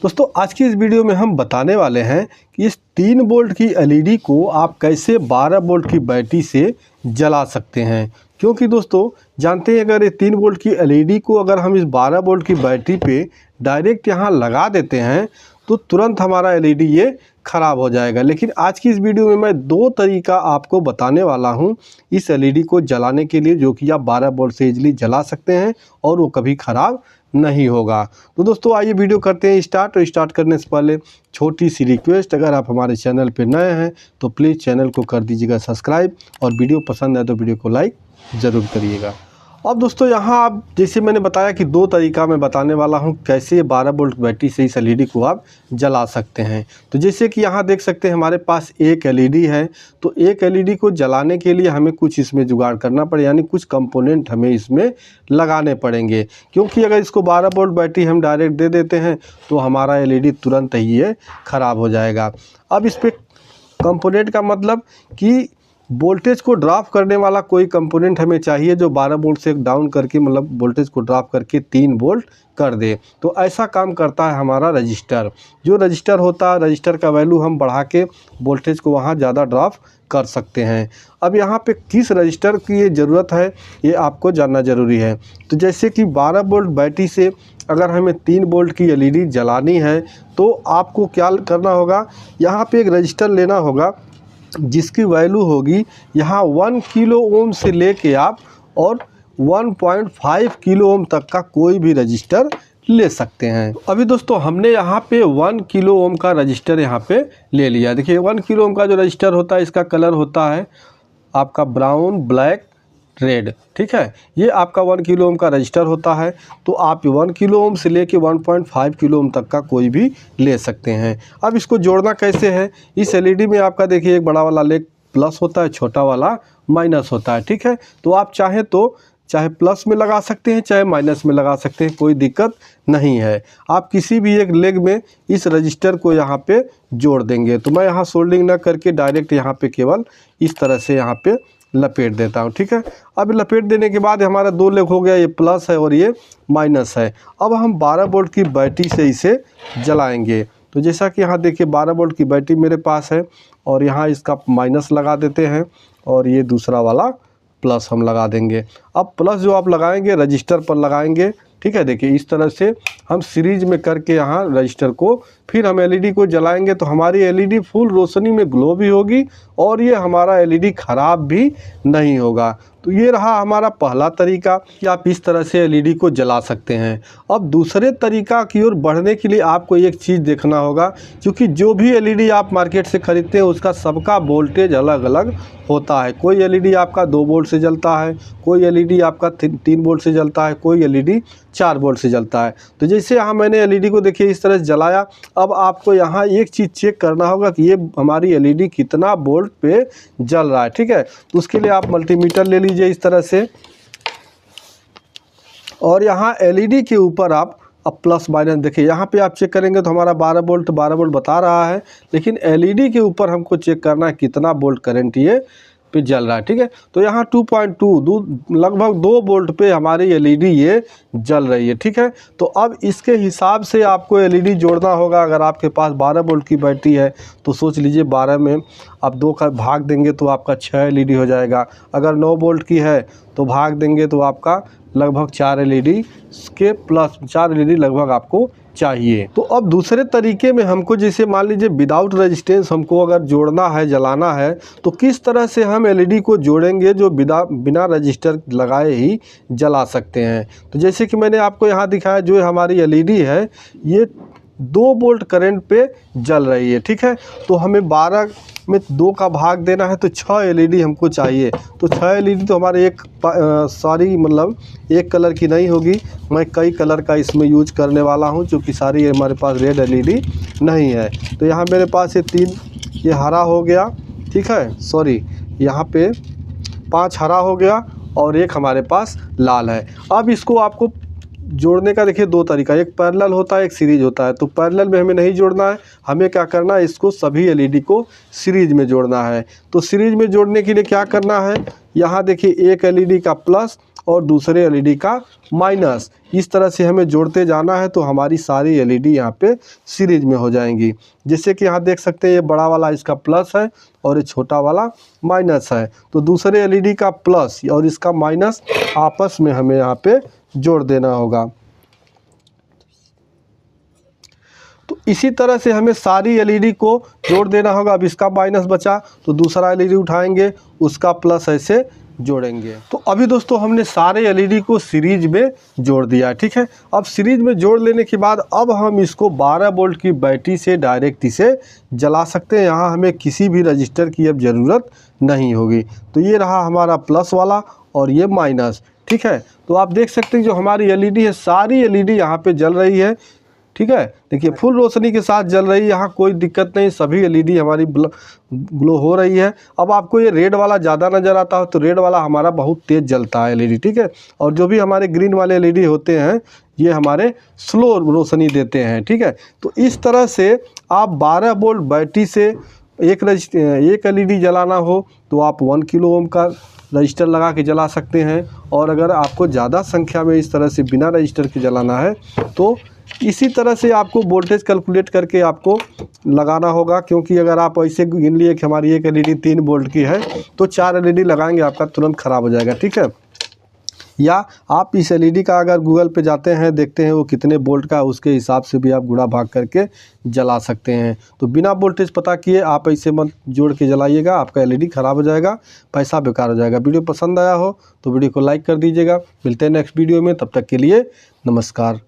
दोस्तों आज की इस वीडियो में हम बताने वाले हैं कि इस 3 वोल्ट की एलईडी को आप कैसे 12 वोल्ट की बैटरी से जला सकते हैं। क्योंकि दोस्तों जानते हैं अगर ये 3 वोल्ट की एलईडी को अगर हम इस 12 वोल्ट की बैटरी पे डायरेक्ट यहाँ लगा देते हैं तो तुरंत हमारा एलईडी ये ख़राब हो जाएगा। लेकिन आज की इस वीडियो में मैं 2 तरीका आपको बताने वाला हूँ इस एलईडी को जलाने के लिए, जो कि आप 12 वोल्ट से इजीली जला सकते हैं और वो कभी ख़राब नहीं होगा। तो दोस्तों आइए वीडियो करते हैं स्टार्ट। और स्टार्ट करने से पहले छोटी सी रिक्वेस्ट, अगर आप हमारे चैनल पर नए हैं तो प्लीज़ चैनल को कर दीजिएगा सब्सक्राइब और वीडियो पसंद है तो वीडियो को लाइक ज़रूर करिएगा। अब दोस्तों यहाँ आप जैसे मैंने बताया कि 2 तरीका मैं बताने वाला हूँ कैसे 12 वोल्ट बैटरी से इस एलईडी को आप जला सकते हैं। तो जैसे कि यहाँ देख सकते हैं हमारे पास एक एलईडी है, तो एक एलईडी को जलाने के लिए हमें कुछ इसमें जुगाड़ करना पड़े, यानी कुछ कंपोनेंट हमें इसमें लगाने पड़ेंगे। क्योंकि अगर इसको 12 वोल्ट बैटरी हम डायरेक्ट दे देते हैं तो हमारा एलईडी तुरंत ही ये ख़राब हो जाएगा। अब इस पर कंपोनेंट का मतलब कि वोल्टेज को ड्रॉप करने वाला कोई कंपोनेंट हमें चाहिए जो 12 वोल्ट से डाउन करके मतलब वोल्टेज को ड्रॉप करके 3 वोल्ट कर दे। तो ऐसा काम करता है हमारा रजिस्टर। जो रजिस्टर होता है, रजिस्टर का वैल्यू हम बढ़ा के वोल्टेज को वहाँ ज़्यादा ड्रॉप कर सकते हैं। अब यहाँ पे किस रजिस्टर की ये ज़रूरत है ये आपको जानना ज़रूरी है। तो जैसे कि 12 वोल्ट बैटरी से अगर हमें 3 वोल्ट की एलईडी जलानी है तो आपको क्या करना होगा, यहाँ पे एक रजिस्टर लेना होगा जिसकी वैल्यू होगी यहाँ 1 किलो ओम से लेके आप और 1.5 किलो ओम तक का कोई भी रजिस्टर ले सकते हैं। अभी दोस्तों हमने यहाँ पे 1 किलो ओम का रजिस्टर यहाँ पे ले लिया। देखिए 1 किलो ओम का जो रजिस्टर होता है इसका कलर होता है आपका ब्राउन, ब्लैक, रेड। ठीक है, ये आपका 1 किलो ओम का रजिस्टर होता है। तो आप 1 किलो ओम से लेके 1.5 किलो ओम तक का कोई भी ले सकते हैं। अब इसको जोड़ना कैसे है, इस एलईडी में आपका देखिए एक बड़ा वाला लेग प्लस होता है, छोटा वाला माइनस होता है। ठीक है, तो आप चाहे तो चाहे प्लस में लगा सकते हैं चाहे माइनस में लगा सकते हैं, कोई दिक्कत नहीं है। आप किसी भी एक लेग में इस रजिस्टर को यहाँ पे जोड़ देंगे। तो मैं यहाँ सोल्डिंग ना करके डायरेक्ट यहाँ पे केवल इस तरह से यहाँ पे लपेट देता हूँ। ठीक है, अब लपेट देने के बाद हमारा 2 लेग हो गया, ये प्लस है और ये माइनस है। अब हम 12 वोल्ट की बैटरी से इसे जलाएंगे। तो जैसा कि यहाँ देखिए 12 वोल्ट की बैटरी मेरे पास है और यहाँ इसका माइनस लगा देते हैं और ये दूसरा वाला प्लस हम लगा देंगे। अब प्लस जो आप लगाएंगे रजिस्टर पर लगाएंगे। ठीक है, देखिए इस तरह से हम सीरीज में करके यहाँ रजिस्टर को फिर हम एलईडी को जलाएंगे तो हमारी एलईडी फुल रोशनी में ग्लो भी होगी और ये हमारा एलईडी ख़राब भी नहीं होगा। तो ये रहा हमारा पहला तरीका कि आप इस तरह से एलईडी को जला सकते हैं। अब दूसरे तरीका की ओर बढ़ने के लिए आपको एक चीज़ देखना होगा, क्योंकि जो भी एलईडी आप मार्केट से ख़रीदते हैं उसका सबका वोल्टेज अलग अलग होता है। कोई एलईडी आपका 2 वोल्ट से जलता है, कोई एलईडी आपका 3 वोल्ट से जलता है, कोई एलईडी 4 वोल्ट से जलता है। तो जैसे यहाँ मैंने एलईडी को देखिए इस तरह से जलाया। अब आपको यहाँ एक चीज़ चेक करना होगा कि ये हमारी एलईडी कितना वोल्ट पे जल रहा है। ठीक है, तो उसके लिए आप मल्टीमीटर ले लीजिए इस तरह से और यहाँ एलईडी के ऊपर आप अब प्लस माइनस देखिए यहाँ पे आप चेक करेंगे तो हमारा 12 वोल्ट बता रहा है, लेकिन एलईडी के ऊपर हमको चेक करना है कितना वोल्ट करंट ये पे जल रहा है। ठीक है, तो यहाँ 2.2 लगभग 2 वोल्ट पे हमारी एलईडी ये जल रही है। ठीक है, तो अब इसके हिसाब से आपको एलईडी जोड़ना होगा। अगर आपके पास 12 वोल्ट की बैटरी है तो सोच लीजिए 12 में आप 2 का भाग देंगे तो आपका 6 एलईडी हो जाएगा। अगर 9 वोल्ट की है तो भाग देंगे तो आपका लगभग 4 एलईडी के प्लस 4 एलईडी लगभग आपको चाहिए। तो अब दूसरे तरीके में हमको जैसे मान लीजिए विदाउट रेजिस्टेंस हमको अगर जोड़ना है, जलाना है, तो किस तरह से हम एलईडी को जोड़ेंगे जो बिना रजिस्टर लगाए ही जला सकते हैं। तो जैसे कि मैंने आपको यहाँ दिखाया जो हमारी एलईडी है ये 2 वोल्ट करंट पे जल रही है। ठीक है, तो हमें 12 में 2 का भाग देना है तो 6 एलईडी हमको चाहिए। तो 6 एलईडी तो हमारे सारी मतलब एक कलर की नहीं होगी, मैं कई कलर का इसमें यूज करने वाला हूं, क्योंकि सारी हमारे पास रेड एलईडी नहीं है। तो यहाँ मेरे पास ये 3 ये हरा हो गया। ठीक है, सॉरी यहाँ पे 5 हरा हो गया और 1 हमारे पास लाल है। अब इसको आपको जोड़ने का देखिए 2 तरीका, एक पैरेलल होता है एक सीरीज होता है। तो पैरेलल में हमें नहीं जोड़ना है, हमें क्या करना है इसको सभी एलईडी को सीरीज में जोड़ना है। तो सीरीज में जोड़ने के लिए क्या करना है, यहाँ देखिए एक एलईडी का प्लस और दूसरे एलईडी का माइनस। इस तरह से हमें जोड़ते जाना है तो हमारी सारी एलईडी यहाँ पे सीरीज में हो जाएंगी। जैसे कि यहाँ देख सकते हैं ये बड़ा वाला इसका प्लस है और ये छोटा वाला माइनस है, तो दूसरे एलईडी का प्लस और इसका माइनस आपस में हमें यहाँ पे जोड़ देना होगा। तो इसी तरह से हमें सारी एलईडी को जोड़ देना होगा। अब इसका माइनस बचा तो दूसरा एलईडी उठाएंगे, उसका प्लस ऐसे जोड़ेंगे। तो अभी दोस्तों हमने सारे एलईडी को सीरीज में जोड़ दिया, ठीक है। अब सीरीज में जोड़ लेने के बाद अब हम इसको 12 वोल्ट की बैटरी से डायरेक्ट इसे जला सकते हैं। यहाँ हमें किसी भी रजिस्टर की अब ज़रूरत नहीं होगी। तो ये रहा हमारा प्लस वाला और ये माइनस, ठीक है। तो आप देख सकते हैं जो हमारी एलईडी है सारी एलईडी यहाँ पे जल रही है, ठीक है। देखिए फुल रोशनी के साथ जल रही है, यहाँ कोई दिक्कत नहीं, सभी एलईडी हमारी ग्लो हो रही है। अब आपको ये रेड वाला ज़्यादा नज़र आता हो तो रेड वाला हमारा बहुत तेज़ जलता है एलईडी, ठीक है। और जो भी हमारे ग्रीन वाले एलईडी होते हैं ये हमारे स्लो रोशनी देते हैं, ठीक है। तो इस तरह से आप 12 वोल्ट बैटरी से एक एलईडी जलाना हो तो आप 1 किलो ओम का रजिस्टर लगा के जला सकते हैं। और अगर आपको ज़्यादा संख्या में इस तरह से बिना रजिस्टर के जलाना है तो इसी तरह से आपको वोल्टेज कैलकुलेट करके आपको लगाना होगा। क्योंकि अगर आप ऐसे गिन लिए कि हमारी एक एलईडी 3 वोल्ट की है तो 4 एलईडी लगाएंगे आपका तुरंत ख़राब हो जाएगा, ठीक है। या आप इस एलईडी का अगर गूगल पे जाते हैं देखते हैं वो कितने वोल्ट का, उसके हिसाब से भी आप गुणा भाग करके जला सकते हैं। तो बिना वोल्टेज पता किए आप ऐसे मत जोड़ के जलाइएगा, आपका एलईडी ख़राब हो जाएगा, पैसा बेकार हो जाएगा। वीडियो पसंद आया हो तो वीडियो को लाइक कर दीजिएगा। मिलते हैं नेक्स्ट वीडियो में, तब तक के लिए नमस्कार।